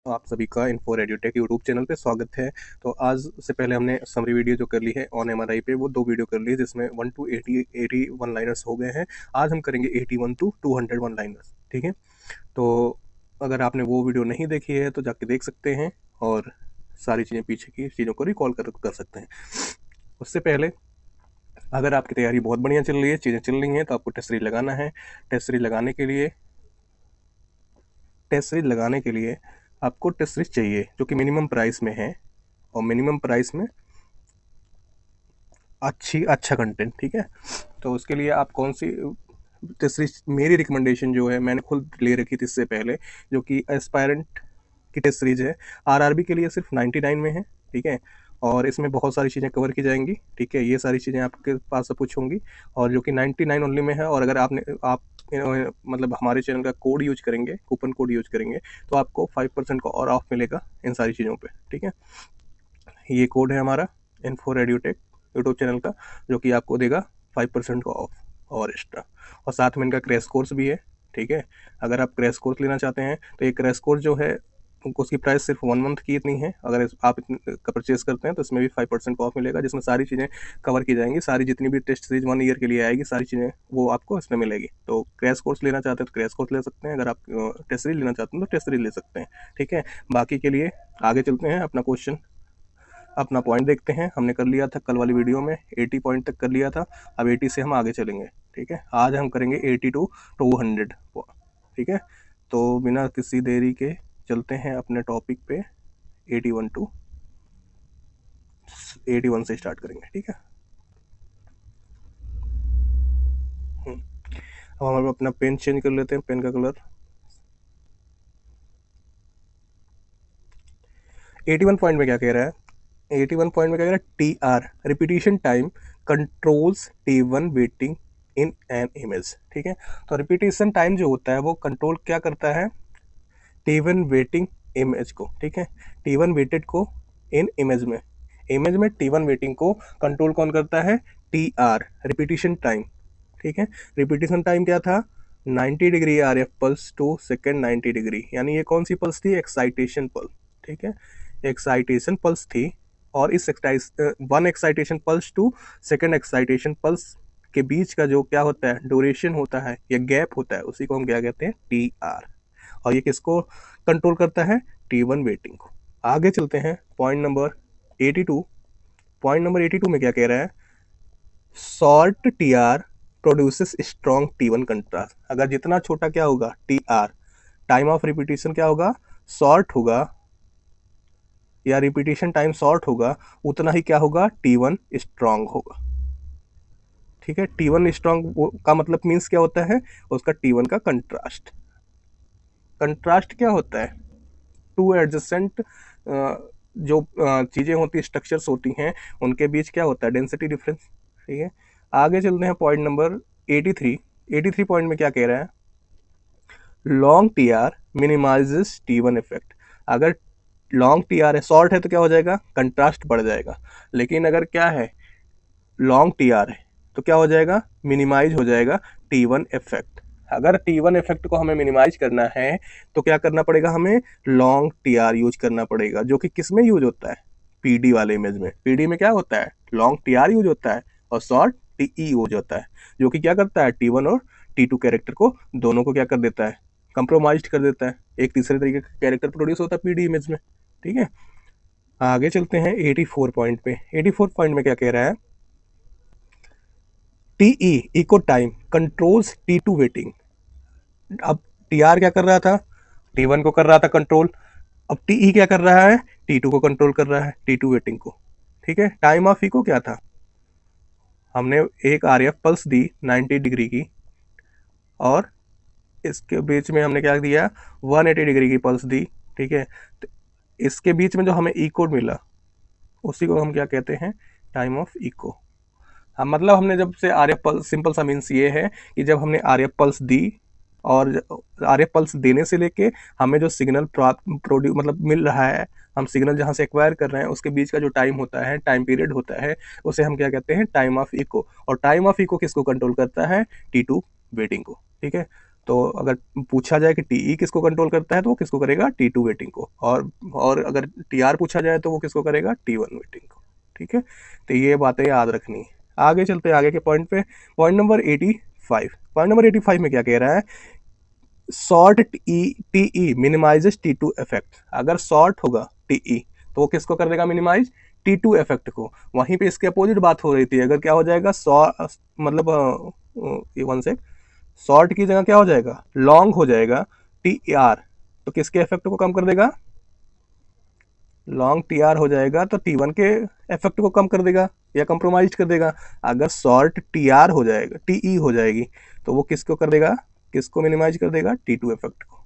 आप सभी का इन्फो रेडियोटेक यूट्यूब चैनल पे स्वागत है। तो आज से पहले हमने समरी वीडियो जो कर ली है ऑन एमआरआई पे, वो 2 वीडियो कर ली है जिसमें 1 टू 80 वन लाइनर्स हो गए हैं। आज हम करेंगे 81 टू 200 वन लाइनर्स, ठीक है। तो अगर आपने वो वीडियो नहीं देखी है तो जाके देख सकते हैं और सारी चीज़ें पीछे की चीज़ों को रिकॉल कर सकते हैं। उससे पहले अगर आपकी तैयारी बहुत बढ़िया चल रही है, चीज़ें चल रही हैं, तो आपको टेस्ट सीरीज लगाना है। टेस्ट सीरीज लगाने के लिए आपको टेस्ट सीरीज चाहिए जो कि मिनिमम प्राइस में है, और मिनिमम प्राइस में अच्छा कंटेंट, ठीक है। तो उसके लिए आप कौन सी टेस्ट सीरीज, मेरी रिकमेंडेशन जो है मैंने खुद ले रखी थी इससे पहले, जो कि एस्पायरेंट की टेस्ट सीरीज है। आरआरबी के लिए सिर्फ 99 में है, ठीक है। और इसमें बहुत सारी चीज़ें कवर की जाएंगी, ठीक है। ये सारी चीज़ें आपके पास सब कुछ होंगी, और जो कि 99 ओनली में है। और अगर आप मतलब हमारे चैनल का कोड यूज करेंगे, कूपन कोड यूज करेंगे, तो आपको 5% का और ऑफ मिलेगा इन सारी चीज़ों पे, ठीक है। ये कोड है हमारा इन्फो रेडियोटेक यूट्यूब चैनल का, जो कि आपको देगा 5% का ऑफ और एक्स्ट्रा। और साथ में इनका क्रैश कोर्स भी है, ठीक है। अगर आप क्रैश कोर्स लेना चाहते हैं तो ये क्रैश कोर्स जो है उसकी प्राइस सिर्फ 1 मंथ की इतनी है। अगर आप का परचेज करते हैं तो इसमें भी 5% का ऑफ मिलेगा, जिसमें सारी चीज़ें कवर की जाएंगी। सारी जितनी भी टेस्ट सीरीज 1 ईयर के लिए आएगी, सारी चीज़ें वो आपको इसमें मिलेगी। तो क्रैश कोर्स लेना चाहते हैं तो क्रैश कोर्स ले सकते हैं, अगर आप टेस्ट सीरीज लेना चाहते हैं तो टेस्ट सीरीज ले सकते हैं, ठीक है। बाकी के लिए आगे चलते हैं, अपना पॉइंट देखते हैं। हमने कर लिया था कल वाली वीडियो में 80 पॉइंट तक कर लिया था, अब 80 से हम आगे चलेंगे, ठीक है। आज हम करेंगे 80 टू 200, ठीक है। तो बिना किसी देरी के चलते हैं अपने टॉपिक पे। 81 से स्टार्ट करेंगे, ठीक है। अब हम अपना पेन चेंज कर लेते हैं, पेन का कलर। 81 पॉइंट में क्या कह रहा है? 81 पॉइंट में क्या कह रहा है? T R, repetition time controls T1 waiting in an image, ठीक है। तो रिपीटिशन टाइम जो होता है वो कंट्रोल क्या करता है? T1 वेटिंग इमेज को, ठीक है। T1 वेटेड को इन इमेज में T1 वेटिंग को कंट्रोल कौन करता है? टी आर, रिपीटिशन टाइम, ठीक है। रिपीटिशन टाइम क्या था? 90 degree R F pulse to second 90 degree, यानी ये कौन सी पल्स थी? एक्साइटेशन पल्स, ठीक है। एक्साइटेशन पल्स थी। और इस one excitation pulse to second excitation pulse के बीच का जो क्या होता है, ड्यूरेशन होता है या गैप होता है, उसी को हम क्या कहते हैं? T R. और ये किसको कंट्रोल करता है? T1 वेटिंग को। आगे चलते हैं पॉइंट नंबर 82। पॉइंट नंबर 82 में क्या कह रहा है? Short T R produces strong T1 contrast. अगर जितना छोटा क्या होगा? T R, time of repetition क्या होगा? शॉर्ट होगा, या रिपीटिशन टाइम शॉर्ट होगा, उतना ही क्या होगा? T1 स्ट्रॉन्ग होगा, ठीक है। T1 स्ट्रॉन्ग का मतलब मीन्स क्या होता है? उसका T1 का कंट्रास्ट। कंट्रास्ट क्या होता है? टू एडजेसेंट जो चीज़ें होती है, स्ट्रक्चर्स होती हैं, उनके बीच क्या होता है? डेंसिटी डिफरेंस, ठीक है। आगे चलते हैं पॉइंट नंबर 83। 83 पॉइंट में क्या कह रहा है? Long T R minimises T1 effect. अगर लॉन्ग टी आर है, शॉर्ट है, तो क्या हो जाएगा? कंट्रास्ट बढ़ जाएगा। लेकिन अगर क्या है? लॉन्ग टी आर है तो क्या हो जाएगा? मिनिमाइज हो जाएगा T1 इफेक्ट। अगर T1 इफेक्ट को हमें मिनिमाइज करना है तो क्या करना पड़ेगा? हमें लॉन्ग टी आर यूज करना पड़ेगा, जो कि किस में यूज होता है? पीडी वाले इमेज में। पीडी में क्या होता है? लॉन्ग टी आर यूज होता है और शॉर्ट टीई यूज होता है, जो कि क्या करता है? T1 और T2 कैरेक्टर को, दोनों को क्या कर देता है? कंप्रोमाइज कर देता है। एक तीसरे तरीके का कैरेक्टर प्रोड्यूस होता है पीडी इमेज में, ठीक है। आगे चलते हैं 84 पॉइंट पे। 84 पॉइंट में क्या कह रहा है? TE echo time controls T2 weighting. अब टीआर क्या कर रहा था? T1 को कर रहा था कंट्रोल। अब टीई क्या कर रहा है? T2 को कंट्रोल कर रहा है, T2 वेटिंग को, ठीक है। टाइम ऑफ इको क्या था? हमने एक आरएफ पल्स दी 90 डिग्री की, और इसके बीच में हमने क्या दिया? 180 डिग्री की पल्स दी, ठीक है। तो इसके बीच में जो हमें इको मिला, उसी को हम क्या कहते हैं? Time of echo. हाँ, मतलब हमने जब से आर एफ पल्स, सिंपल सा मीन्स ये है कि जब हमने आर एफ पल्स दी, और आर एफ पल्स देने से लेके हमें जो सिग्नल प्रोड्यूस मतलब मिल रहा है, हम सिग्नल जहाँ से एक्वायर कर रहे हैं, उसके बीच का जो टाइम होता है, टाइम पीरियड होता है, उसे हम क्या कहते हैं? Time of echo. और टाइम ऑफ इको किसको कंट्रोल करता है? T2 वेटिंग को, ठीक है। तो अगर पूछा जाए कि टीई किसको कंट्रोल करता है तो वो किसको करेगा, T2 वेटिंग को, और अगर टीआर पूछा जाए तो वो किसको करेगा, T1 वेटिंग को। ठीक है, तो ये बातें याद रखनी है। आगे चलते हैं आगे के पॉइंट पे, पॉइंट नंबर 85। पॉइंट नंबर 85 में क्या कह रहा है, short TE minimises T2 effect. अगर शॉर्ट होगा टीई तो वो किसको कर देगा, मिनिमाइज T2 इफेक्ट को। वहीं पे इसके अपोजिट बात हो रही थी, अगर क्या हो जाएगा, मतलब ये वन सेक, शॉर्ट की जगह क्या हो जाएगा, लॉन्ग हो जाएगा TR, तो किसके इफेक्ट को कम कर देगा, लॉन्ग TR हो जाएगा तो T1 के इफेक्ट को कम कर देगा या कंप्रोमाइज कर देगा। अगर शॉर्ट TR हो जाएगा, TE हो जाएगी, तो वो किसको कर देगा, किसको मिनिमाइज कर देगा, T2 इफेक्ट को।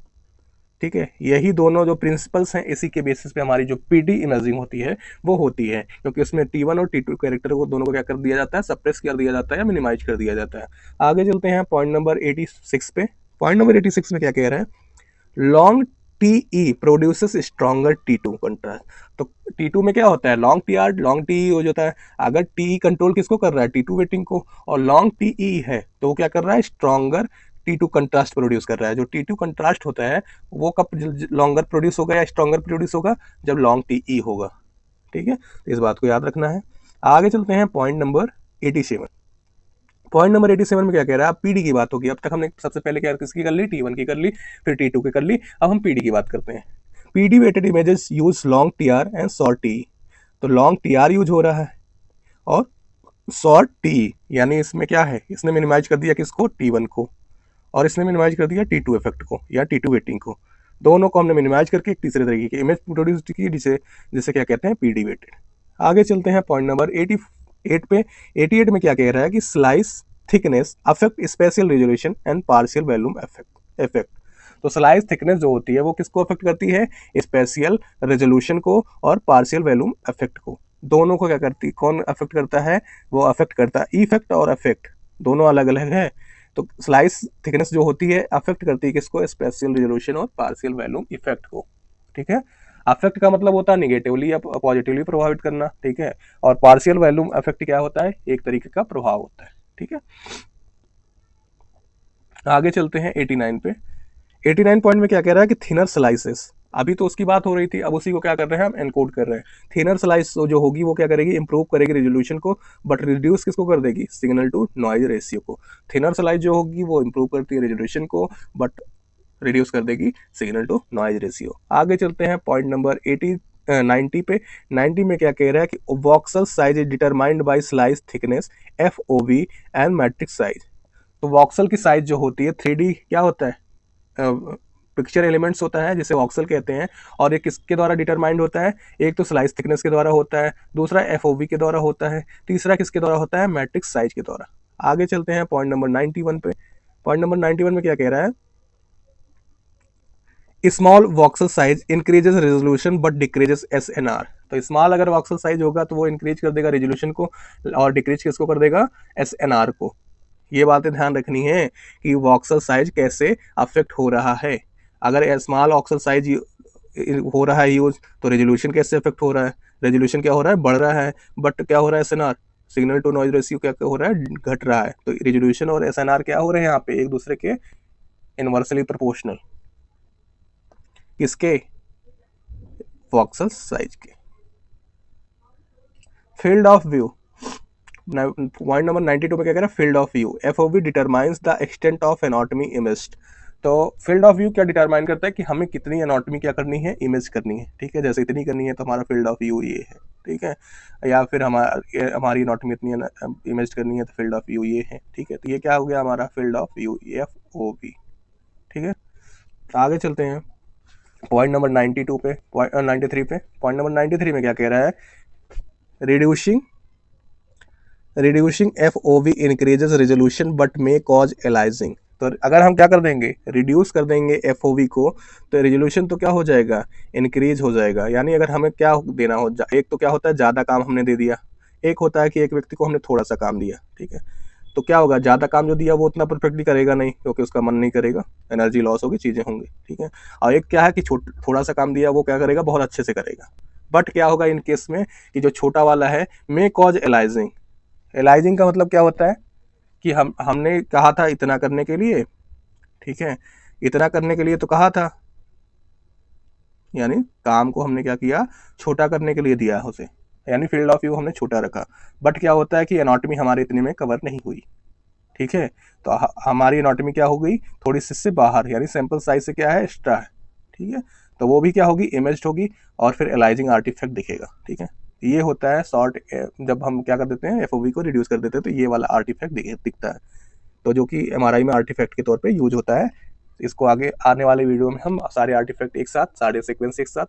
ठीक है, यही दोनों जो प्रिंसिपल्स हैं, इसी के बेसिस पे हमारी जो पीडी इमेजिंग होती है वो होती है, क्योंकि उसमें T1 और T2 कैरेक्टर को दोनों को क्या कर दिया जाता है, सप्रेस कर दिया जाता है या मिनिमाइज कर दिया जाता है। आगे चलते हैं पॉइंट नंबर 86 पे। पॉइंट नंबर 86 में क्या कह रहे हैं, long TE produces stronger T2 contrast. तो T2 में क्या होता है, लॉन्ग TR लॉन्ग TE हो जाता है। अगर टीई कंट्रोल किसको कर रहा है, T2 वेटिंग को, और लॉन्ग TE है तो वो क्या कर रहा है, स्ट्रॉन्गर T2 कंट्रास्ट प्रोड्यूस कर रहा है। जो T2 कंट्रास्ट होता है वो कब लॉन्गर प्रोड्यूस होगा या स्ट्रॉन्गर प्रोड्यूस होगा, जब लॉन्ग TE होगा। ठीक है, तो इस बात को याद रखना है। आगे चलते हैं पॉइंट नंबर 87। पॉइंट नंबर 87 में क्या कह रहा है, अब पीडी की बात होगी। अब तक हमने सबसे पहले क्या किसकी कर ली, T1 की कर ली, फिर T2 की कर ली, अब हम पीडी की बात करते हैं। PD weighted images use long TR and short TE। तो लॉन्ग TR यूज हो रहा है और शॉर्ट TE, यानी इसमें क्या है, इसने मिनिमाइज कर दिया किसको, T1 को, और इसने मिनिमाइज कर दिया T2 इफेक्ट को या T2 वेटिंग को। दोनों को हमने मिनिमाइज करके एक तीसरे तरीके की इमेज प्रोड्यूस की, जिसे जिसे क्या कहते हैं, पीडी वेटेड। आगे चलते हैं पॉइंट नंबर 88 पे। 88 में क्या कह रहा है कि slice thickness affect spatial resolution and partial volume effect. तो स्लाइस थिकनेस जो होती है वो किसको अफेक्ट करती है, स्पेशियल रेजोल्यूशन को और पार्शियल वॉल्यूम इफेक्ट को। दोनों को क्या करती, कौन अफेक्ट करता है, वो अफेक्ट करता है, इफेक्ट और अफेक्ट दोनों अलग अलग है। तो स्लाइस थिकनेस जो होती है अफेक्ट करती है किसको, स्पेशियल रेजोल्यूशन और पार्शियल वॉल्यूम इफेक्ट को। ठीक है, अफेक्ट का मतलब होता है निगेटिवली या पॉजिटिवली प्रभावित करना। ठीक है, और पार्शियल वॉल्यूम अफेक्ट क्या होता है, एक तरीके का प्रभाव होता है। ठीक है, आगे चलते हैं 89 पे। 89 पॉइंट में क्या कह रहा है कि थिनर स्लाइसेस, अभी तो उसकी बात हो रही थी, अब उसी को क्या कर रहे हैं, हम एनकोड कर रहे हैं। थिनर स्लाइस जो होगी वो क्या करेगी, इंप्रूव करेगी रेजोल्यूशन को, बट रिड्यूस किसको कर देगी, सिग्नल टू नॉइज रेशियो को। थिनर स्लाइस जो होगी वो इंप्रूव करती है रेजोल्यूशन को, बट रिड्यूस कर देगी सिग्नल टू नॉइज रेशियो। आगे चलते हैं पॉइंट नंबर 90 पे। 90 में क्या कह रहा है कि voxel size is determined by slice thickness FOV and matrix size. तो वॉक्सल की साइज जो होती है, 3D क्या होता है, पिक्चर एलिमेंट्स होता है जिसे वॉक्सल कहते हैं, और ये किसके द्वारा डिटरमाइंड होता है, एक तो स्लाइस थिकनेस के द्वारा होता है, दूसरा FOV के द्वारा होता है, तीसरा किसके द्वारा होता है, मैट्रिक्स साइज के द्वारा। आगे चलते हैं पॉइंट नंबर 91 पे। पॉइंट नंबर 91 में क्या कह रहा है, small voxel size increases resolution but decreases SNR। तो स्मॉल अगर वॉक्सल साइज होगा तो वो इंक्रीज कर देगा रेजोल्यूशन को, और डिक्रीज किसको कर देगा, SNR को। ये बातें ध्यान रखनी है कि वॉक्सल साइज कैसे अफेक्ट हो रहा है। अगर स्मॉल वॉक्सल साइज हो रहा है यूज, तो रेजोल्यूशन कैसे अफेक्ट हो रहा है, रेजोल्यूशन क्या हो रहा है, बढ़ रहा है, बट क्या हो रहा है, SNR signal to noise ratio क्या हो रहा है, घट रहा है। तो रेजोल्यूशन और SNR क्या हो रहे हैं यहाँ पे, एक दूसरे के इनवर्सली प्रोपोर्शनल, किसके, वॉक्सल साइज के। Field of view, point number 92 पे क्या कह रहा है, field of view FOV determines the extent of anatomy imaged. तो फील्ड ऑफ व्यू क्या डिटरमाइन करता है कि हमें कितनी एनाटॉमी क्या करनी है, इमेज करनी है। ठीक है, जैसे इतनी करनी है तो हमारा फील्ड ऑफ व्यू ये है। ठीक है, या फिर हमारी एनाटॉमी इतनी इमेज करनी है तो फील्ड ऑफ व्यू ये है। ठीक है, तो ये क्या हो गया हमारा फील्ड ऑफ व्यू, FOV। ठीक है, आगे चलते हैं पॉइंट नंबर 92 पे, 93 पे। पॉइंट नंबर 93 में क्या कह रहा है, reducing FOV increases resolution but may cause aliasing. तो अगर हम क्या कर देंगे, रिड्यूस कर देंगे FOV को, तो रेजोल्यूशन तो क्या हो जाएगा, इंक्रीज हो जाएगा। यानी अगर हमें क्या देना हो, एक तो क्या होता है ज़्यादा काम हमने दे दिया, एक होता है कि एक व्यक्ति को हमने थोड़ा सा काम दिया। ठीक है, तो क्या होगा, ज़्यादा काम जो दिया वो उतना परफेक्टली करेगा नहीं, क्योंकि उसका मन नहीं करेगा, एनर्जी लॉस होगी, चीज़ें होंगी। ठीक है, और एक क्या है कि थोड़ा सा काम दिया वो क्या करेगा, बहुत अच्छे से करेगा। बट क्या होगा इन केस में कि जो छोटा वाला है, मे कॉज एलाइजिंग। एलाइजिंग का मतलब क्या होता है कि हमने कहा था इतना करने के लिए, ठीक है, इतना करने के लिए तो कहा था, यानी काम को हमने क्या किया, छोटा करने के लिए दिया उसे, यानी फील्ड ऑफ व्यू हमने छोटा रखा। बट क्या होता है कि एनाटॉमी हमारे इतने में कवर नहीं हुई, ठीक है, तो हमारी एनाटॉमी क्या हो गई, थोड़ी सी से बाहर, यानी सैंपल साइज से क्या है, एक्स्ट्रा है, ठीक है, तो वो भी क्या होगी, इमेज्ड होगी और फिर एलाइजिंग आर्टिफैक्ट दिखेगा, ठीक है। ये होता है शॉर्ट, जब हम क्या कर देते हैं, एफओवी को रिड्यूस कर देते हैं तो ये वाला आर्टिफैक्ट दिखता है, तो जो कि एमआरआई में आर्टिफैक्ट के तौर पे यूज होता है। इसको आगे आने वाले वीडियो में हम सारे आर्टिफैक्ट एक साथ, सारे सीक्वेंस एक साथ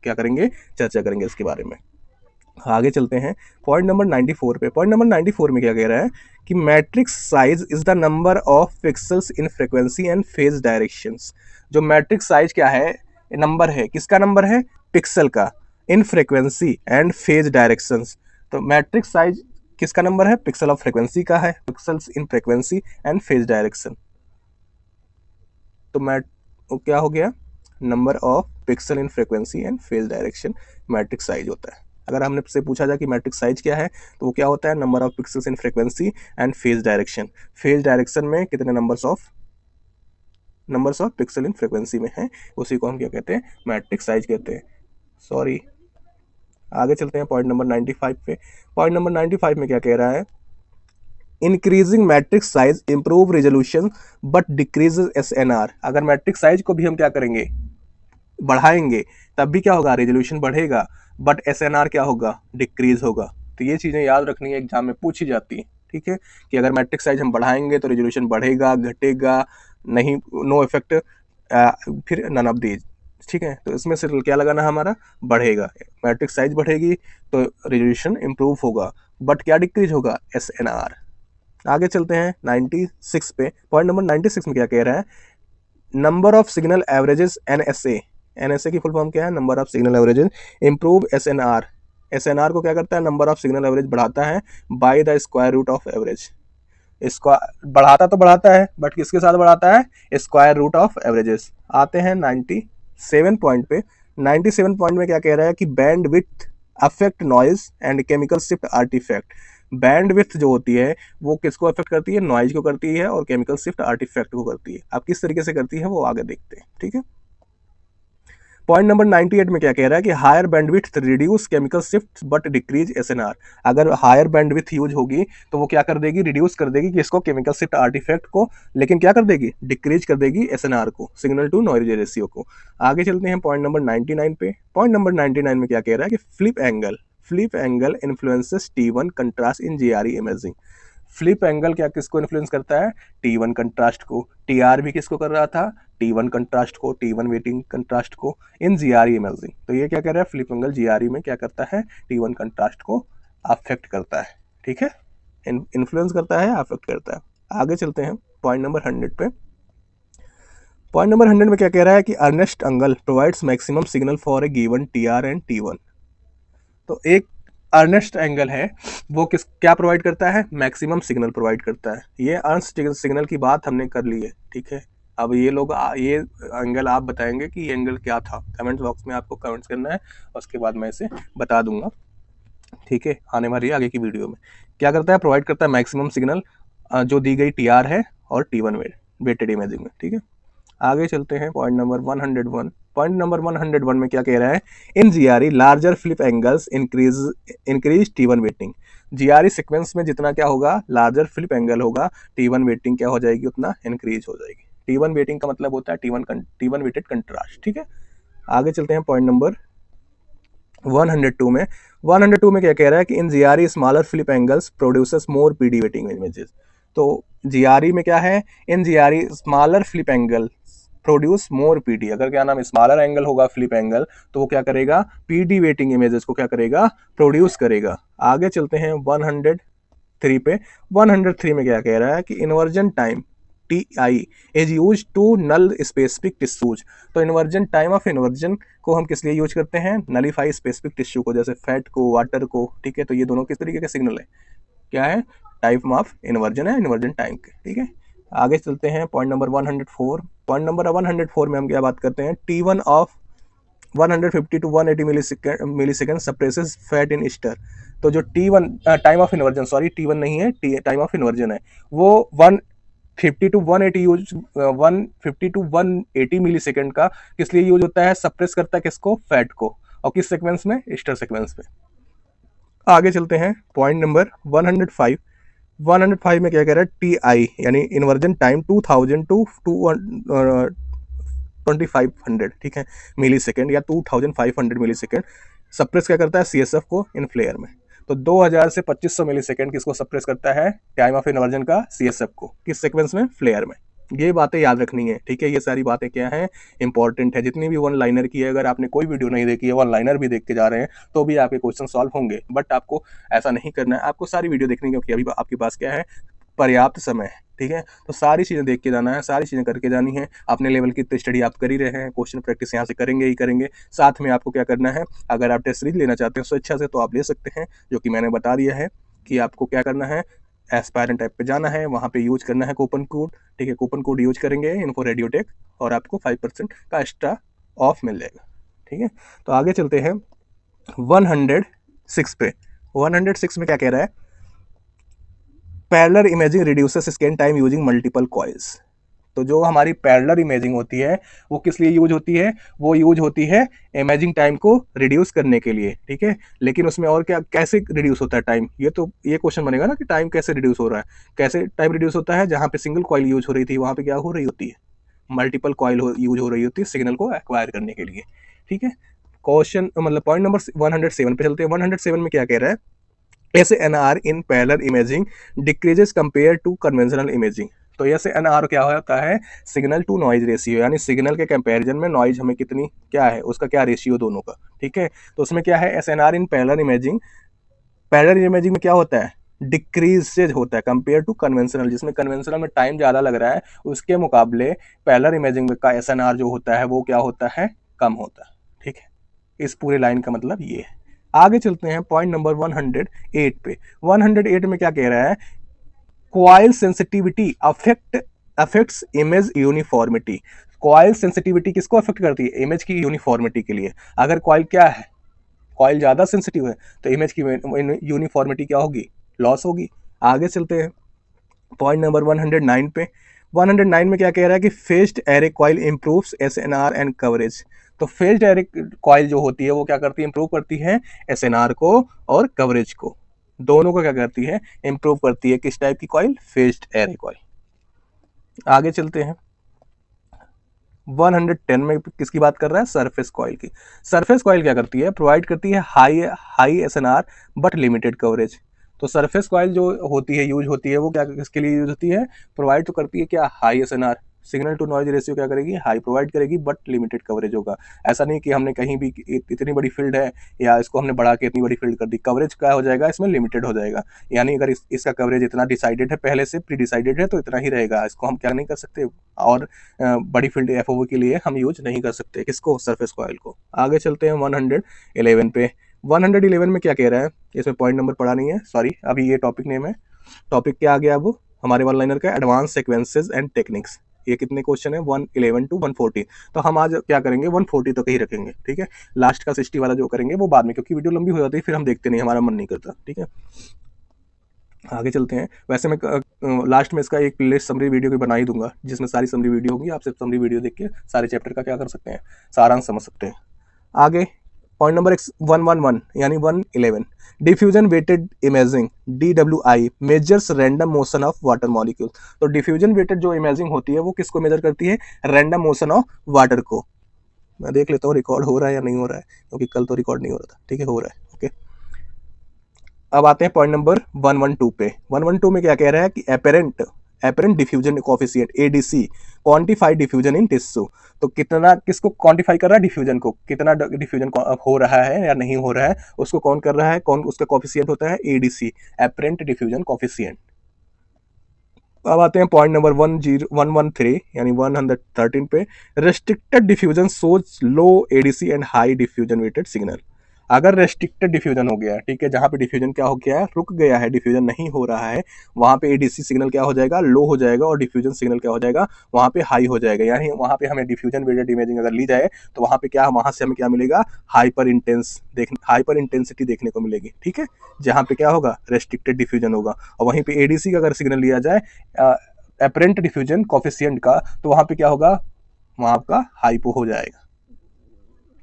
क्या करेंगे, चर्चा करेंगे इसके बारे में। आगे चलते हैं पॉइंट नंबर 94 पे। पॉइंट नंबर 94 में क्या कह रहा है कि matrix size is the number of pixels in frequency and phase directions. जो मैट्रिक्स साइज क्या है, नंबर है, किसका नंबर है, पिक्सल का, in frequency and phase directions. तो मैट्रिक्स साइज किसका नंबर है, पिक्सल ऑफ फ्रीक्वेंसी का है, pixels in frequency and phase direction. तो क्या हो गया, number of pixel in frequency and phase direction matrix size होता है। अगर हमने से पूछा जाए कि मैट्रिक्स साइज क्या है, तो वो क्या होता है, number of pixels in frequency and phase direction. Phase direction में कितने numbers of pixel in frequency में है, उसी को हम क्या कहते हैं, मैट्रिक्स साइज कहते हैं। सॉरी, आगे चलते हैं पॉइंट नंबर 95 पे। पॉइंट नंबर 95 में क्या कह रहा है, increasing matrix size improve resolution but decreases SNR. अगर मैट्रिक्स साइज को भी हम क्या करेंगे, बढ़ाएंगे, तब भी क्या होगा, रेजोल्यूशन बढ़ेगा, बट एसएनआर क्या होगा, डिक्रीज होगा। तो ये चीजें याद रखनी है, एग्जाम में पूछी जाती है, ठीक है, कि अगर मैट्रिक्स साइज हम बढ़ाएंगे तो रेजोल्यूशन बढ़ेगा, घटेगा, नहीं, नो इफेक्ट, फिर नन ऑफ दीज, ठीक है। तो इसमें से क्या लगाना हमारा, बढ़ेगा, मैट्रिक्स साइज बढ़ेगी तो रेजोल्यूशन इंप्रूव होगा, बट क्या डिक्रीज होगा, एसएनआर। आगे चलते हैं 96 पे। पॉइंट नंबर 96 में क्या कह रहा है, number of signal averages NSA. NSA की फुल फॉर्म क्या है, number of signal averages improve SNR. SNR को क्या करता है, नंबर ऑफ सिग्नल एवरेज बढ़ाता है by the square root of average. इसको बढ़ाता तो बढ़ाता है, बट किसके साथ बढ़ाता है, स्क्वायर रूट ऑफ एवरेजेस। आते हैं 97 पॉइंट पे। 97 पॉइंट में क्या कह रहा है कि bandwidth affect noise and chemical shift artifact. Bandwidth जो होती है वो किसको अफेक्ट करती है, नॉइज को करती है और केमिकल शिफ्ट आर्टिफैक्ट को करती है। अब किस तरीके से करती है वो आगे देखते हैं, ठीक है। पॉइंट नंबर 98 में क्या कह रहा है कि higher bandwidth reduce chemical shift but decrease SNR. अगर हायर बैंडविड्थ यूज होगी तो वो क्या कर देगी, रिड्यूस कर देगी किसको, केमिकल शिफ्ट आर्टिफैक्ट को, लेकिन क्या कर देगी, डिक्रीज कर देगी एसएनआर को, सिग्नल टू नॉइज रेशियो को। आगे चलते हैं पॉइंट नंबर 99 पे। पॉइंट नंबर 99 में क्या कह रहा है कि flip angle influences T1 contrast इन जीआरई इमेजिंग। फ्लिप एंगल क्या किसको इन्फ्लुएंस करता है, T1 कंट्रास्ट को। टीआर भी किसको कर रहा था, T1 कंट्रास्ट को, T1 वेटिंग कंट्रास्ट को, इन जीआरई इमेजिंग। तो ये क्या कह रहा है, फ्लिप एंगल जीआरई में क्या करता है, T1 कंट्रास्ट को अफेक्ट करता है, ठीक है, इन्फ्लुएंस करता है, अफेक्ट करता है। आगे चलते हैं पॉइंट नंबर 100 पे। पॉइंट नंबर 100 में क्या कह रहा है कि Ernst angle provides maximum signal for a given TR and T1। तो एक अर्नेस्ट एंगल है वो क्या प्रोवाइड करता है, मैक्सिमम सिग्नल प्रोवाइड करता है। ये अर्नेस्ट सिग्नल की बात हमने कर ली है, ठीक है। अब ये लोग ये एंगल आप बताएंगे कि ये एंगल क्या था, कमेंट बॉक्स में आपको कमेंट्स करना है, उसके बाद मैं इसे बता दूंगा, ठीक है, आने वाली आगे की वीडियो में। क्या करता है, प्रोवाइड करता है मैक्सिमम सिग्नल जो दी गई टीआर है और T1 वेटेड इमेजिंग में, ठीक है। आगे चलते हैं पॉइंट नंबर 101। पॉइंट नंबर 101 में क्या कह रहा है, in GRE larger flip angles increase T1 weighting. GRE sequence में जितना क्या होगा, लार्जर फ्लिप एंगल होगा, T1 वेटिंग क्या हो जाएगी, उतना इंक्रीज हो जाएगी। T1 वेटिंग का मतलब होता है T1 वेटेड कंट्रास्ट, ठीक है। आगे चलते हैं पॉइंट नंबर 102 में। 102 में क्या कह रहा है कि in GRE smaller flip angles produces more PD weighting images. तो जीआरई में क्या है, in GRE smaller flip angle produce more PD. अगर क्या नाम स्मॉलर एंगल होगा फ्लिप एंगल, तो वो क्या करेगा, पीडी वेटिंग इमेजेस को क्या करेगा, प्रोड्यूस करेगा। आगे चलते हैं 103 पे। 103 में क्या कह रहा है कि inversion time TI is use to null specific tissues. तो इन्वर्जन टाइम ऑफ इन्वर्जन को हम किस लिए यूज करते हैं, नलीफाई स्पेसिफिक टिश्यू को, जैसे फैट को, वाटर को, ठीक है। तो ये दोनों किस तरीके के सिग्नल है, क्या है, टाइप ऑफ इन्वर्जन है, इन्वर्जन टाइम के, ठीक है। आगे चलते हैं पॉइंट नंबर 104। पॉइंट नंबर 104 में हम क्या बात करते हैं, T1 of 150 to 180 millisecond suppresses fat in Easter. तो जो T1 time of inversion, sorry T1 नहीं है, टाइम ऑफ इन्वर्जन है, वो 50 to 180 use 150 to 180 millisecond का किस लिए यूज होता है? सप्रेस करता है किसको? फैट को। और किस सीक्वेंस में? ईस्टर सीक्वेंस में। आगे चलते हैं पॉइंट नंबर 105। 105 में क्या कह रहा है? टी आई यानी इन्वर्जन टाइम 2000 टू 2500, ठीक है, मिली सेकेंड या 2500 मिली सेकेंड सप्रेस क्या करता है? सी एस एफ को इन फ्लेयर में। तो 2000 से 2500 मिली सेकेंड किसको सप्रेस करता है? टाइम ऑफ इन्वर्जन का सी एस एफ को। किस सीक्वेंस में? फ्लेयर में। ये बातें याद रखनी है, ठीक है। ये सारी बातें क्या हैं? इंपॉर्टेंट है। जितनी भी वन लाइनर की है, अगर आपने कोई वीडियो नहीं देखी है, वन लाइनर भी देख के जा रहे हैं, तो भी आपके क्वेश्चन सॉल्व होंगे। बट आपको ऐसा नहीं करना है, आपको सारी वीडियो देखनी है, क्योंकि अभी आपके पास क्या है? पर्याप्त समय है, ठीक है। तो सारी चीज़ें देख के जाना है, सारी चीज़ें करके जानी है। अपने लेवल की स्टडी आप कर ही रहे हैं, क्वेश्चन प्रैक्टिस यहाँ से करेंगे ही करेंगे। साथ में आपको क्या करना है? अगर आप टेस्ट सीरीज लेना चाहते हैं स्वेच्छा से, तो आप ले सकते हैं, जो कि मैंने बता दिया है कि आपको क्या करना है। एस्पायरेंट ऐप पे जाना है, वहाँ पे यूज करना है कूपन कोड, ठीक है। कूपन कोड यूज करेंगे इन्फो रेडियोटेक, और आपको 5% का एक्स्ट्रा ऑफ मिल जाएगा, ठीक है। तो आगे चलते हैं 106 पे। 106 में क्या कह रहा है? Parallel imaging reduces scan time using multiple coils. तो जो हमारी पैरेलल इमेजिंग होती है वो किस लिए यूज होती है? वो यूज होती है इमेजिंग टाइम को रिड्यूस करने के लिए, ठीक है। लेकिन उसमें और क्या, कैसे रिड्यूस होता है टाइम? ये क्वेश्चन बनेगा ना कि टाइम कैसे रिड्यूस हो रहा है। कैसे टाइम रिड्यूस होता है? जहाँ पे सिंगल कॉइल यूज हो रही थी, वहाँ पे क्या हो रही होती है? मल्टीपल कॉइल यूज हो रही होती है सिग्नल को एक्वायर करने के लिए, ठीक है। क्वेश्चन मतलब पॉइंट नंबर 107 पे चलते हैं। 107 में क्या कह रहा है? S N R in parallel imaging decreases compared to conventional imaging. तो एस एन आर क्या होता है? सिग्नल टू नॉइज रेशियो, यानी सिग्नल के कंपैरिजन में नॉइज हमें कितनी क्या है, उसका क्या रेशियो दोनों का, ठीक है। तो उसमें क्या है? S N R in parallel imaging. Parallel imaging में क्या होता है? डिक्रीजेज होता है कंपेयर टू कन्वेंशनल, जिसमें कन्वेंशनल में टाइम ज़्यादा लग रहा है, उसके मुकाबले पैरेलल इमेजिंग का एस एन आर जो होता है वो क्या होता है? कम होता है, ठीक है। इस पूरे लाइन का मतलब ये है। आगे चलते हैं पॉइंट नंबर 108 पे। 108 में क्या कह रहा है? Coil sensitivity affects image uniformity. Coil sensitivity किसको अफेक्ट करती है? इमेज की यूनिफॉर्मिटी के लिए। अगर कॉइल क्या है, कॉइल ज़्यादा सेंसिटिव है, तो इमेज की यूनिफॉर्मिटी क्या होगी? लॉस होगी। आगे चलते हैं पॉइंट नंबर 109 पे। 109 में क्या कह रहा है कि phased array coil improves SNR and coverage. तो फेज्ड एरे कॉइल जो होती है वो क्या करती है? इंप्रूव करती है एसएनआर को और कवरेज को, दोनों को क्या करती है? इंप्रूव करती है। किस टाइप की कॉइल? Phased array coil. आगे चलते हैं 110 में किसकी बात कर रहा है? सरफेस कॉइल की। सरफेस कॉइल क्या करती है? प्रोवाइड करती है high SNR but limited coverage. तो सरफेस कॉइल जो होती है, यूज होती है, वो क्या किसके लिए यूज होती है? प्रोवाइड तो करती है क्या? High SNR. Signal to noise ratio क्या करेगी? हाई प्रोवाइड करेगी, बट लिमिटेड कवरेज होगा। ऐसा नहीं कि हमने कहीं भी इतनी बड़ी फील्ड है या इसको हमने बढ़ा के इतनी बड़ी फील्ड कर दी, कवरेज क्या हो जाएगा? इसमें लिमिटेड हो जाएगा। यानी अगर इसका कवरेज इतना डिसाइडेड है, पहले से प्री डिसाइडेड है, तो इतना ही रहेगा। इसको हम क्या नहीं कर सकते, और बड़ी फील्ड एफओवी के लिए हम यूज नहीं कर सकते। किसको? सरफेस कॉइल को। आगे चलते हैं 111 पे। 111 में क्या कह रहा है? इसमें पॉइंट नंबर पढ़ा नहीं है, सॉरी, अभी ये टॉपिक नेम है। टॉपिक क्या आ गया अब हमारे वन लाइनर का? Advance sequences and techniques. ये कितने क्वेश्चन है? 111 टू 140। तो हम आज क्या करेंगे? 140 तक ही रखेंगे, ठीक है। लास्ट का 60 वाला जो करेंगे वो बाद में, क्योंकि वीडियो लंबी हो जाती है, फिर हम देखते नहीं, हमारा मन नहीं करता, ठीक है। आगे चलते हैं। वैसे मैं लास्ट में इसका एक प्लेलिस्ट समरी वीडियो भी बना ही दूंगा, जिसमें सारी समरी वीडियो होंगी। आप सिर्फ समरी वीडियो देख के सारे चैप्टर का क्या कर सकते हैं? सारांश समझ सकते हैं। आगे पॉइंट नंबर 111 यानी 111, diffusion weighted imaging DWI measures random motion of water molecule. तो डिफ्यूजन वेटेड जो इमेजिंग होती है वो किसको मेजर करती है? रैंडम मोशन ऑफ वाटर को। मैं देख लेता हूँ रिकॉर्ड हो रहा है या नहीं हो रहा है, क्योंकि कल तो रिकॉर्ड नहीं हो रहा था, ठीक है, हो रहा है, ओके। अब आते हैं पॉइंट नंबर 112 पे। 112 में क्या कह रहा है कि apparent diffusion coefficient ADC quantify diffusion in tissue. तो कितना किसको क्वांटिफाई कर रहा है? डिफ्यूजन को। कितना डिफ्यूजन हो रहा है या नहीं हो रहा है, उसको कौन कर रहा है? कौन उसका कोफिशिएंट होता है? ADC, apparent diffusion coefficient. अब आते हैं पॉइंट नंबर 113 यानी 113 पे। Restricted diffusion shows low ADC and high diffusion weighted signal. अगर रेस्ट्रिक्टेड डिफ्यूजन हो गया है, ठीक है, जहाँ पे डिफ्यूजन क्या हो गया है? रुक गया है, डिफ्यूजन नहीं हो रहा है, वहाँ पे ADC सिग्नल क्या हो जाएगा? लो हो जाएगा, और डिफ्यूजन सिग्नल क्या हो जाएगा? वहाँ पे हाई हो जाएगा। यानी वहाँ पे हमें डिफ्यूजन वेटेड इमेजिंग अगर ली जाए, तो वहाँ पे क्या, वहाँ से हमें क्या मिलेगा? हाइपर इंटेंसिटी देखने को मिलेगी, ठीक है, जहाँ पे क्या होगा? रेस्ट्रिक्टेड डिफ्यूजन होगा। और वहीं पे ADC का अगर सिग्नल लिया जाए, एपरेंट डिफ्यूजन कोफिशिएंट का, तो वहां पे क्या होगा, वहां आपका हाइपो हो जाएगा।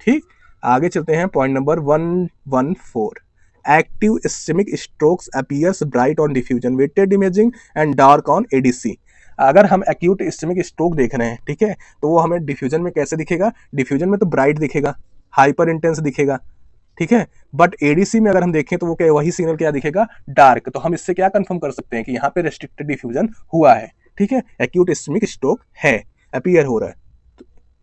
ठीक, आगे चलते हैं point number 114। Active ischaemic strokes appears bright on diffusion weighted imaging and dark on ADC. अगर हम एक्यूट इस्केमिक स्ट्रोक देख रहे हैं, ठीक है, तो वो हमें डिफ्यूजन में कैसे दिखेगा, डिफ्यूजन में तो ब्राइट दिखेगा, हाइपर इंटेंस दिखेगा, ठीक है, बट एडीसी में अगर हम देखें तो वो क्या, वही सिग्नल क्या दिखेगा, डार्क। तो हम इससे क्या कंफर्म कर सकते हैं कि यहाँ पे रेस्ट्रिक्टेड डिफ्यूजन हुआ है, ठीक है, एक्यूट इस्केमिक स्ट्रोक है, अपीयर हो रहा है।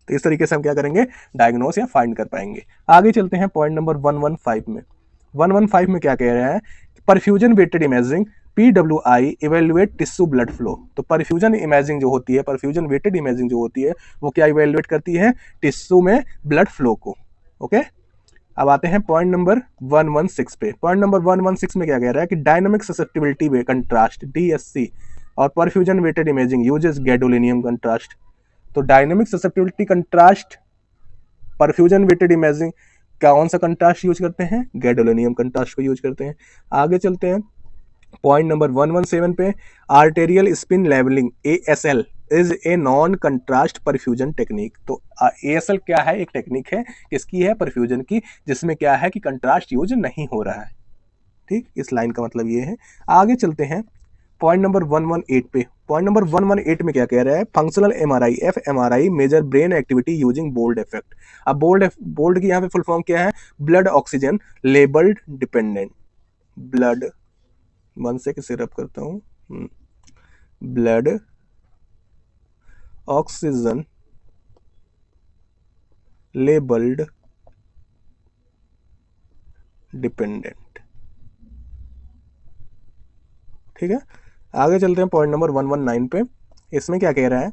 तो इस तरीके से हम क्या करेंगे, डायग्नोस या फाइंड कर पाएंगे। आगे चलते हैं पॉइंट नंबर 115 में। 115 में क्या कह रहे हैं, perfusion weighted imaging PWI evaluate tissue blood flow. तो परफ्यूजन इमेजिंग जो होती है, परफ्यूजन वेटेड इमेजिंग जो होती है, वो क्या इवेल्युएट करती है, टिश्यू में ब्लड फ्लो को। ओके, अब आते हैं पॉइंट नंबर 116 पे। पॉइंट नंबर 116 में क्या कह रहा है कि dynamic susceptibility way contrast DSC और perfusion weighted imaging uses gadolinium contrast. तो dynamic susceptibility contrast, perfusion weighted imaging, कौन सा कंट्रास्ट यूज करते हैं, गैडोलिनियम कंट्रास्ट को यूज करते हैं। आगे चलते हैं पॉइंट नंबर 117 पे। Arterial spin labelling ASL is a non contrast perfusion technique. तो ASL क्या है, एक टेक्निक है, किसकी है, परफ्यूजन की, जिसमें क्या है कि कंट्रास्ट यूज नहीं हो रहा है। ठीक, इस लाइन का मतलब ये है। आगे चलते हैं पॉइंट नंबर 118 पे। पॉइंट नंबर 118 में क्या कह रहा है, functional MRI fMRI measure brain activity using BOLD effect. अब बोल्ड की यहाँ पे फुल फॉर्म क्या है, blood oxygen labelled dependent. Blood, वन से सिरप करता हूँ, ब्लड ऑक्सीजन लेबल्ड डिपेंडेंट। ठीक है, आगे चलते हैं पॉइंट नंबर 119 पे। इसमें क्या कह रहा है,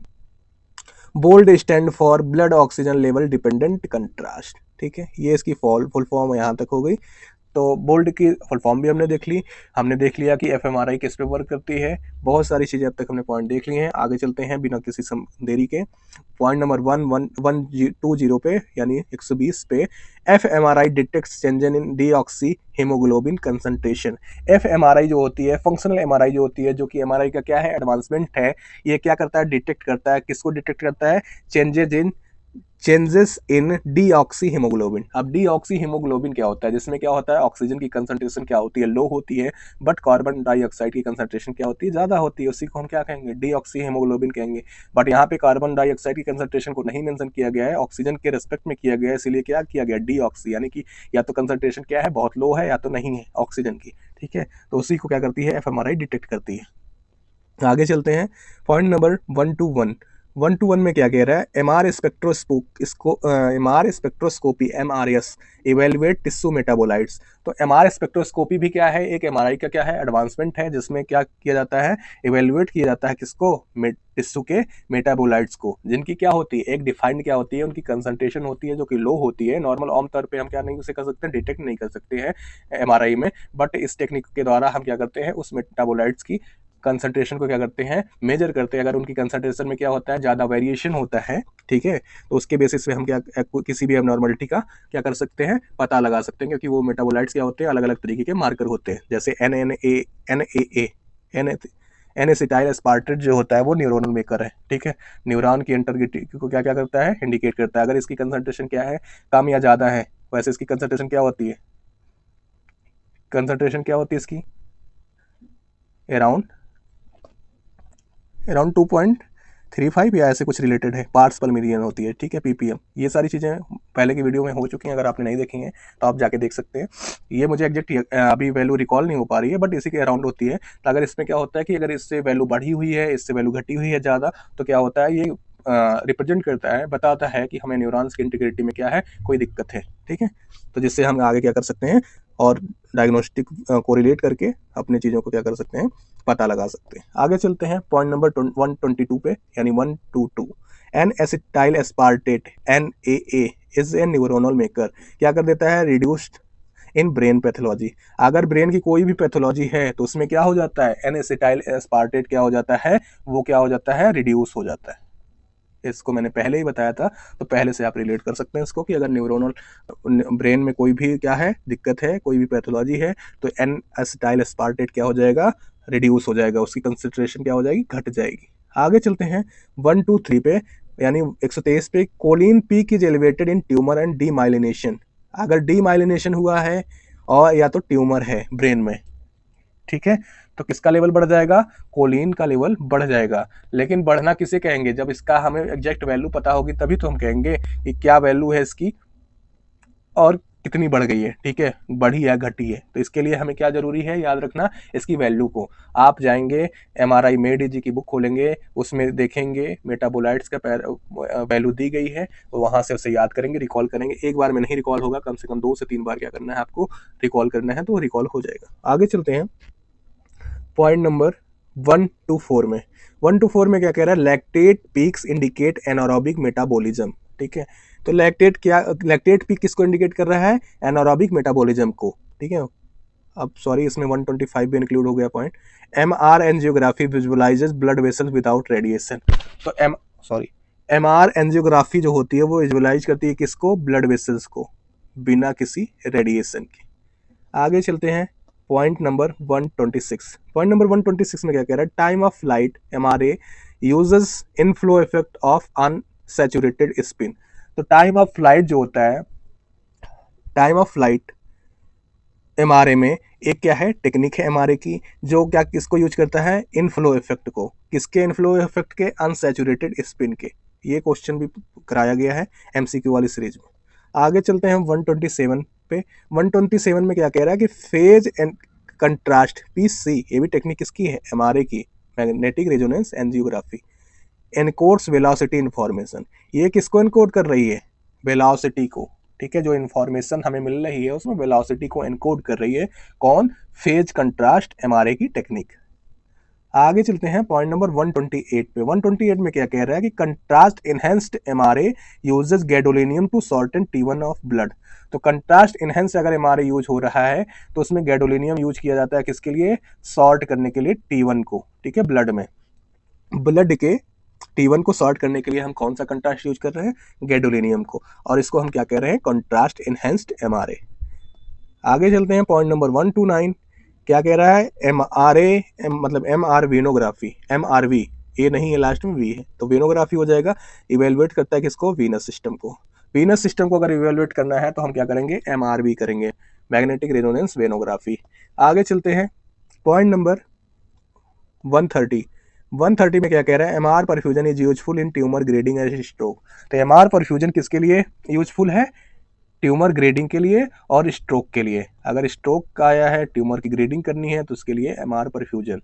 BOLD stand for blood oxygen level dependent contrast. ठीक है, ये इसकी फुल फॉर्म यहाँ तक हो गई। तो बोल्ड की फुल फॉर्म भी हमने देख ली, हमने देख लिया कि fMRI किस पे वर्क करती है, बहुत सारी चीज़ें अब तक हमने पॉइंट देख ली हैं। आगे चलते हैं बिना किसी देरी के पॉइंट नंबर 120 पे, यानी 120 पे। fMRI detects change in deoxy haemoglobin concentration. fMRI जो होती है, फंक्शनल MRI जो होती है, जो कि MRI का क्या है, एडवांसमेंट है, ये क्या करता है, डिटेक्ट करता है, किसको डिटेक्ट करता है, चेंजेस इन डीऑक्सी हीमोग्लोबिन। अब डीऑक्सी हीमोग्लोबिन क्या होता है, जिसमें क्या होता है, ऑक्सीजन की कंसंट्रेशन क्या होती है, लो होती है, बट कार्बन डाइऑक्साइड की कंसंट्रेशन क्या होती है, ज्यादा होती है, उसी को हम क्या कहेंगे, डीऑक्सी हीमोग्लोबिन कहेंगे। बट यहाँ पे कार्बन डाइऑक्साइड की कंसंट्रेशन को नहीं मेंशन किया गया है, ऑक्सीजन के रेस्पेक्ट में किया गया है, इसीलिए क्या किया गया, डीऑक्सी, यानी कि या तो कंसंट्रेशन क्या है, बहुत लो है, या तो नहीं है ऑक्सीजन की। ठीक है, तो उसी को क्या करती है, fMRI डिटेक्ट करती है। आगे चलते हैं पॉइंट नंबर 121 में क्या कह रहा है, MR spectroscopy MRS evaluate tissue metabolites. तो MR स्पेक्ट्रोस्कोपी भी क्या है, एक MRI का क्या है, एडवांसमेंट है, जिसमें क्या किया जाता है, इवेलुएट किया जाता है किसको, टिश्यू के मेटाबोलाइट्स को, जिनकी क्या होती है, एक डिफाइंड क्या होती है, उनकी कंसंट्रेशन होती है जो कि लो होती है। नॉर्मल आमतौर पे हम क्या नहीं उसे कर सकते हैं, डिटेक्ट नहीं कर सकते हैं MRI में, बट इस टेक्निक के द्वारा हम क्या करते हैं, उस मेटाबोलाइट्स की कंसंट्रेशन को क्या करते हैं, मेजर करते हैं। अगर उनकी कंसंट्रेशन में क्या होता है, ज़्यादा वेरिएशन होता है, ठीक है, तो उसके बेसिस पे हम क्या किसी भी एबनॉर्मलिटी का क्या कर सकते हैं, पता लगा सकते हैं, क्योंकि वो मेटाबोलाइट्स क्या होते हैं, अलग अलग तरीके के मार्कर होते हैं। जैसे एन-एसिटाइल एस्पार्टेट जो होता है वो न्यूरोनल मेकर है, ठीक है, न्यूरॉन की इंटीग्रिटी को क्या क्या करता है, इंडिकेट करता है। अगर इसकी कंसंट्रेशन क्या है, कम या ज़्यादा है, वैसे इसकी कंसंट्रेशन क्या होती है, कंसंट्रेशन क्या होती है इसकी, अराउंड 2.35 या ऐसे कुछ रिलेटेड है, पार्ट्स पर मिलियन होती है, ठीक है, ppm। ये सारी चीज़ें पहले की वीडियो में हो चुकी हैं, अगर आपने नहीं देखी हैं तो आप जाके देख सकते हैं। ये मुझे एग्जैक्ट अभी वैल्यू रिकॉल नहीं हो पा रही है, बट इसी के अराउंड होती है। तो अगर इसमें क्या होता है कि अगर इससे वैल्यू बढ़ी हुई है, इससे वैल्यू घटी हुई है ज़्यादा, तो क्या होता है, ये रिप्रेजेंट करता है, बताता है कि हमें न्यूरॉन्स की इंटीग्रिटी में क्या है, कोई दिक्कत है, ठीक है। तो जिससे हम आगे क्या कर सकते हैं, और डायग्नोस्टिक कोरिलेट करके अपने चीज़ों को क्या कर सकते हैं, पता लगा सकते हैं। आगे चलते हैं पॉइंट नंबर 122 पे, यानी 122। N acetyl aspartate NAA is a neuronal marker. क्या कर देता है, रिड्यूस्ड इन ब्रेन पैथोलॉजी। अगर ब्रेन की कोई भी पैथोलॉजी है तो उसमें क्या हो जाता है, एन एसिटाइल एस्पार्टेट क्या हो जाता है, वो क्या हो जाता है, रिड्यूस हो जाता है। इसको मैंने पहले ही बताया था, तो पहले से आप रिलेट कर सकते हैं इसको, कि अगर न्यूरोनल ब्रेन में कोई भी क्या है, दिक्कत है, कोई भी पैथोलॉजी है, तो एन एसिटाइल एस्पार्टेट क्या हो जाएगा, रिड्यूस हो जाएगा, उसकी कंसंट्रेशन क्या हो जाएगी, घट जाएगी। आगे चलते हैं 123 पे, यानी 123 पे, choline peak is elevated in tumour and demyelination. अगर डीमाइलिनेशन हुआ है और या तो ट्यूमर है ब्रेन में, ठीक है, तो किसका लेवल बढ़ जाएगा, कोलिन का लेवल बढ़ जाएगा। लेकिन बढ़ना किसे कहेंगे, जब इसका हमें एग्जैक्ट वैल्यू पता होगी तभी तो हम कहेंगे कि क्या वैल्यू है इसकी और कितनी बढ़ गई है, ठीक है, बढ़ी या घटी है। तो इसके लिए हमें क्या जरूरी है, याद रखना इसकी वैल्यू को। आप जाएंगे MRI मेड की बुक खोलेंगे, उसमें देखेंगे मेटाबोलाइट्स का वैल्यू दी गई है, तो वहां से उसे याद करेंगे, रिकॉल करेंगे। एक बार में नहीं रिकॉल होगा, कम से कम 2 से 3 बार क्या करना है आपको, रिकॉल करना है, तो रिकॉल हो जाएगा। आगे चलते हैं पॉइंट नंबर 1 to 4 में। 1 to 4 में क्या कह रहा है, lactate peaks indicate anaerobic metabolism, ठीक है। तो लैक्टेट पीक किसको इंडिकेट कर रहा है, एनारोबिक मेटाबॉलिज्म को, ठीक है। अब सॉरी, इसमें 125 भी इंक्लूड हो गया point. MR angiography visualizes blood vessels without radiation. तो MR एंजियोग्राफी जो होती है वो विजुअलाइज करती है किसको, ब्लड वेसल्स को, बिना किसी रेडिएशन के। आगे चलते हैं पॉइंट नंबर 126। पॉइंट नंबर 126 में क्या कह रहा है, time of flight MRA uses inflow effect of unsaturated spin. तो टाइम ऑफ फ्लाइट जो होता है, टाइम ऑफ फ्लाइट MRA में एक क्या है, टेक्निक है MRA की, जो क्या किसको यूज करता है, इनफ्लो इफेक्ट को। किसके इनफ्लो इफेक्ट के, अनसैचुरेटेड स्पिन के। ये क्वेश्चन भी कराया गया है MCQ वाली सीरीज में। आगे चलते हैं हम 127 पे। 127 में क्या कह रहा है कि फेज एंड कंट्रास्ट PC, ये भी टेक्निक किसकी है, MRA की, magnetic resonance angiography, encodes velocity information. ये किसको एनकोड कर रही है, वेलोसिटी को, ठीक है। जो इन्फॉर्मेशन हमें मिल रही है उसमें वेलोसिटी को एनकोड कर रही है कौन, फेज कंट्रास्ट MRA की टेक्निक। आगे चलते हैं पॉइंट नंबर 128 पे। 128 में क्या कह रहा है कि contrast enhanced MRA uses gadolinium to shorten T1 of blood. तो कंट्रास्ट इनहेंस्ड अगर MRA यूज हो रहा है तो उसमें गैडोलिनियम यूज किया जाता है किसके लिए, शॉर्ट करने के लिए T1 को, ठीक है, ब्लड में। ब्लड के T1 को शॉर्ट करने के लिए हम कौन सा कंट्रास्ट यूज कर रहे हैं, गैडोलिनियम को, और इसको हम क्या कह रहे हैं, कंट्रास्ट इनहेंस्ड MRA। आगे चलते हैं पॉइंट नंबर 129। क्या कह रहा है, MRA मतलब MR वेनोग्राफी, MRV, ए नहीं है लास्ट में V है, तो वेनोग्राफी हो जाएगा। इवेलुएट करता है किसको, वीनस सिस्टम को। वीनस सिस्टम को अगर इवेलुएट करना है तो हम क्या करेंगे, MRV करेंगे, मैग्नेटिक रेजोनेंस वेनोग्राफी। आगे चलते हैं पॉइंट नंबर 130। 130 में क्या कह रहा है, MR perfusion is useful in tumour grading and stroke. तो MR परफ्यूजन किसके लिए यूजफुल है, ट्यूमर ग्रेडिंग के लिए और स्ट्रोक के लिए। अगर स्ट्रोक का आया है, ट्यूमर की ग्रेडिंग करनी है, तो उसके लिए MR परफ्यूजन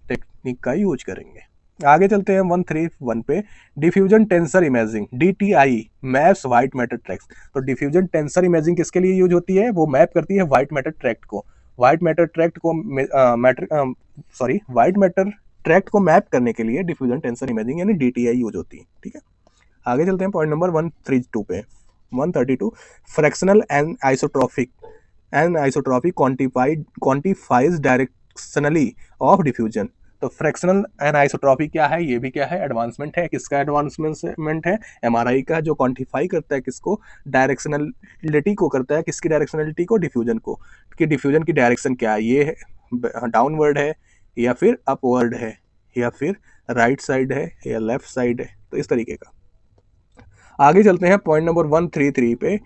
टेक्निक का यूज करेंगे। आगे चलते हैं 131 पे, diffusion tensor imaging DTI maps white matter tract. तो डिफ्यूजन टेंसर इमेजिंग किसके लिए यूज होती है, वो मैप करती है व्हाइट मैटर ट्रैक्ट को। व्हाइट मैटर ट्रैक्ट को व्हाइट मैटर ट्रैक्ट को मैप करने के लिए डिफ्यूजन टेंसर इमेजिंग यानी DTI यूज होती है, ठीक है। आगे चलते हैं पॉइंट नंबर 132 पे। 132, fractional anisotropy quantifies directionally of diffusion. तो फ्रैक्शनल एंड आइसोट्रॉपी क्या है, ये भी क्या है, एडवांसमेंट है। किसका एडवांसमेंट है, MRI का, जो क्वांटिफाई करता है किसको, डायरेक्शनलिटी को करता है। किसकी डायरेक्शनलिटी को, डिफ्यूजन को, कि डिफ्यूजन की डायरेक्शन क्या है, ये है डाउनवर्ड है या फिर अपवर्ड है या फिर राइट साइड है या लेफ्ट साइड है, तो इस तरीके का। आगे चलते हैं पॉइंट नंबर 133 पे।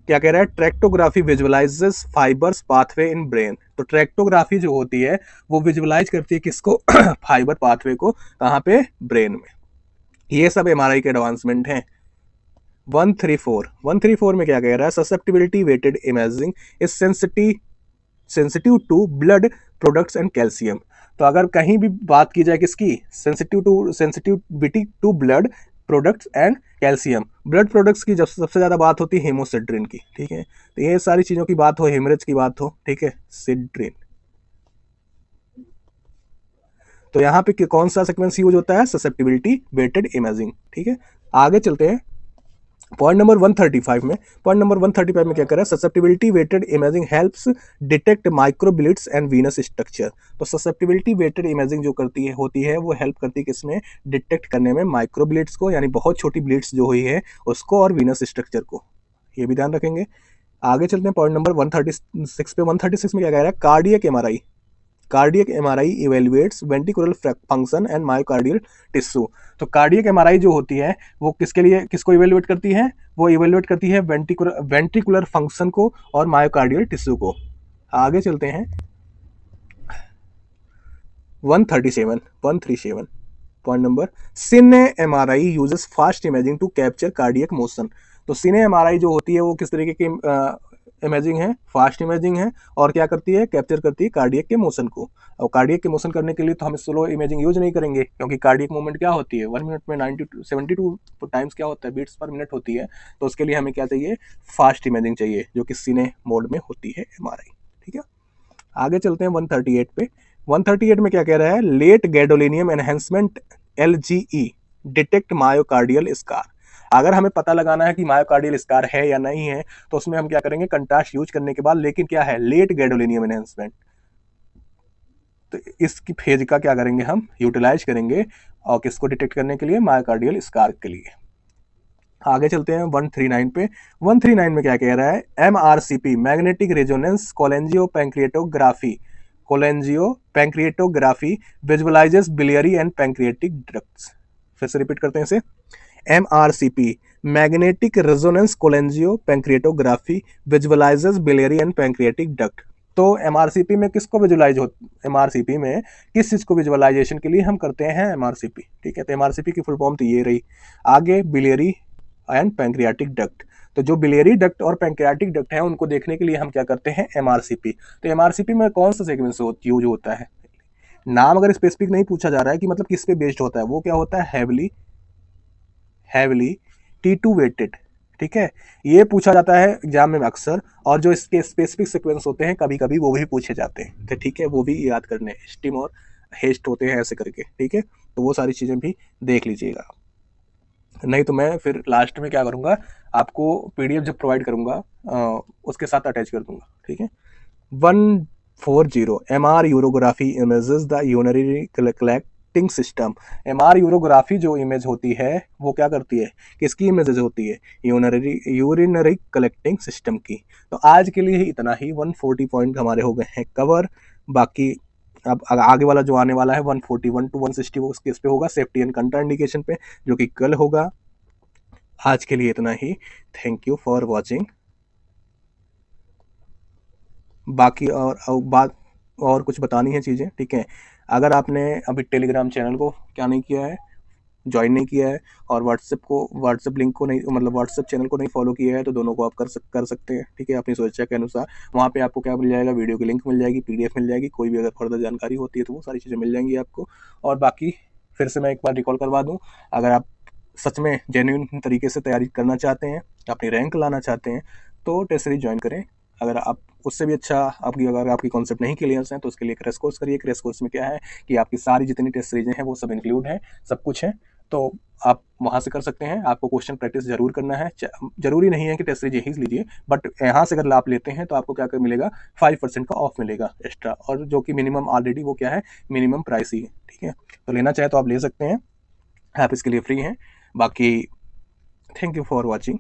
क्या कह रहा है, ट्रैक्टोग्राफी विजुअलाइजेस फाइबर्स पाथवे इन ब्रेन। तो ट्रैक्टोग्राफी जो होती है वो विजुअलाइज करती है किसको, फाइबर पाथवे को, कहाँ पे, ब्रेन में। ये सब MRI के एडवांसमेंट हैं। 134 में क्या कह रहा है, susceptibility weighted imaging is sensitive to blood products and calcium. तो अगर कहीं भी बात की जाए किसकी, sensitivity to blood products and calcium, blood products की जब सबसे ज़्यादा बात होती है हेमोसिड्रिन की, ठीक है। तो ये सारी चीज़ों की बात हो, हेमरेज की बात हो, ठीक है, सिड्रिन। तो यहाँ पे कौन सा सीक्वेंस यूज होता है, ससेप्टिबिलिटी वेटेड इमेजिंग, ठीक है। आगे चलते हैं पॉइंट नंबर 135 में। पॉइंट नंबर 135 में क्या कर रहा है, susceptibility weighted imaging helps detect microbleeds and venous structure. तो ससेप्टिबिलिटी वेटेड इमेजिंग जो होती है वो हेल्प करती है किसमें, डिटेक्ट करने में माइक्रोब्लिट्स को, यानी बहुत छोटी ब्लिट्स जो हुई है उसको, और वीनस स्ट्रक्चर को, ये भी ध्यान रखेंगे। आगे चलते हैं पॉइंट नंबर 136 पे। 136 में क्या कह रहा है, cardiac MRI cardiac MRI evaluates ventricular function and myocardial tissue. तो कार्डियक एमआरआई जो होती है वो किसके लिए, किसको इवेल्युएट करती है, वो इवेल्युएट करती है वेंट्रिकुलर फंक्शन को और मायोकार्डियल टिश्यू को। आगे चलते हैं 137 point number, cine MRI uses fast imaging to capture cardiac motion. तो सिने एमआरआई जो होती है वो किस तरीके की इमेजिंग है, फास्ट इमेजिंग है, और क्या करती है, कैप्चर करती है कार्डियक के मोशन को। और कार्डियक के मोशन करने के लिए तो हम स्लो इमेजिंग यूज नहीं करेंगे, क्योंकि कार्डियक मूवमेंट क्या होती है 1 मिनट में 72 टाइम्स क्या होता है, बीट्स पर मिनट होती है। तो उसके लिए हमें क्या चाहिए, फास्ट इमेजिंग चाहिए, जो कि सिने मोड में होती है एमआरआई। ठीक है, आगे चलते हैं 138 पे। 138 में क्या कह रहा है, late gadolinium enhancement LGE detect myocardial scar. अगर हमें पता लगाना है कि मायोकार्डियल स्कार है या नहीं है, तो उसमें हम क्या करेंगे, कंट्रास्ट यूज करने के बाद, लेकिन क्या है, लेट गैडोलिनियम एनहेंसमेंट, तो इसकी फेज का क्या करेंगे, हम यूटिलाइज करेंगे, और किसको डिटेक्ट करने के लिए, मायोकार्डियल स्कार के लिए। आगे चलते हैं 139 पे। 139 में क्या कह रहा है, MRCP magnetic resonance cholangiopancreatography, cholangiopancreatography visualizes biliary and pancreatic ducts. फिर से रिपीट करते हैं इसे, MRCP magnetic resonance cholangiopancreatography visualizes biliary and pancreatic duct. तो MRCP में किसको विजुअलाइज हो, MRCP में किस चीज को विजुअलाइजेशन के लिए हम करते हैं MRCP। ठीक है, तो MRCP की फुल फॉर्म तो ये रही। आगे बिलियरी एंड पैंक्रियाटिक डक्ट, तो जो बिलियरी डक्ट और पैंक्रियाटिक डक्ट है उनको देखने के लिए हम क्या करते हैं, MRCP। तो MRCP में कौन सा सीक्वेंस यूज होता है, नाम अगर स्पेसिफिक नहीं पूछा जा रहा है कि मतलब किस पे बेस्ड होता है, वो क्या होता है, हैवली T2 वेटेड। ठीक है, ये पूछा जाता है एग्जाम में अक्सर, और जो इसके स्पेसिफिक सीक्वेंस होते हैं कभी कभी वो भी पूछे जाते हैं। तो ठीक है, वो भी याद करने, स्टिम और हेस्ट होते हैं ऐसे करके। ठीक है, तो वो सारी चीजें भी देख लीजिएगा, नहीं तो मैं फिर लास्ट में क्या करूंगा, आपको PDF जब प्रोवाइड करूंगा उसके साथ अटैच कर दूंगा। ठीक है, 140 MR urography images the urinary collecting system. MR urography जो इमेज होती है वो क्या करती है, किसकी इमेजेस होती है, यूरिनरी कलेक्टिंग सिस्टम की। तो आज के लिए इतना ही, 140 पॉइंट हमारे हो गए हैं कवर। बाकी अब आगे वाला जो आने वाला है 141 to 160 वो किस पे होगा, सेफ्टी एंड कंट्रा इंडिकेशन पे, जो कि कल होगा। आज के लिए इतना ही, थैंक यू फॉर वॉचिंग। बाकी बात और कुछ बतानी है चीज़ें। ठीक है, अगर आपने अभी टेलीग्राम चैनल को क्या नहीं किया है, ज्वाइन नहीं किया है, और व्हाट्सएप लिंक को नहीं, मतलब व्हाट्सएप चैनल को नहीं फॉलो किया है, तो दोनों को आप कर सकते हैं। ठीक है, अपनी स्वेच्छा के अनुसार। वहाँ पे आपको क्या मिल जाएगा, वीडियो की लिंक मिल जाएगी, PDF मिल जाएगी, कोई भी अगर फर्दर जानकारी होती है तो वो सारी चीज़ें मिल जाएंगी आपको। और बाकी फिर से मैं एक बार रिकॉल करवा दूँ, अगर आप सच में जेन्युइन तरीके से तैयारी करना चाहते हैं, अपनी रैंक लाना चाहते हैं, तो टेस्ट सीरीज ज्वाइन करें। अगर आप उससे भी अच्छा, अगर आपकी कॉन्सेप्ट नहीं क्लियर है तो उसके लिए क्रैश कोर्स करिए। क्रैश कोर्स में क्या है कि आपकी सारी जितनी टेस्ट सीरीजें हैं वो सब इंक्लूड है, सब कुछ है, तो आप वहाँ से कर सकते हैं। आपको क्वेश्चन प्रैक्टिस जरूर करना है, जरूरी नहीं है कि टेस्ट सीरीज यही लीजिए, बट यहाँ से अगर आप लेते हैं तो आपको क्या मिलेगा, 5% का ऑफ मिलेगा एक्स्ट्रा, और जो कि मिनिमम ऑलरेडी वो क्या है, मिनिमम प्राइस ही है। ठीक है, तो लेना चाहे तो आप ले सकते हैं, आप इसके लिए फ्री हैं। बाकी थैंक यू फॉर वॉचिंग।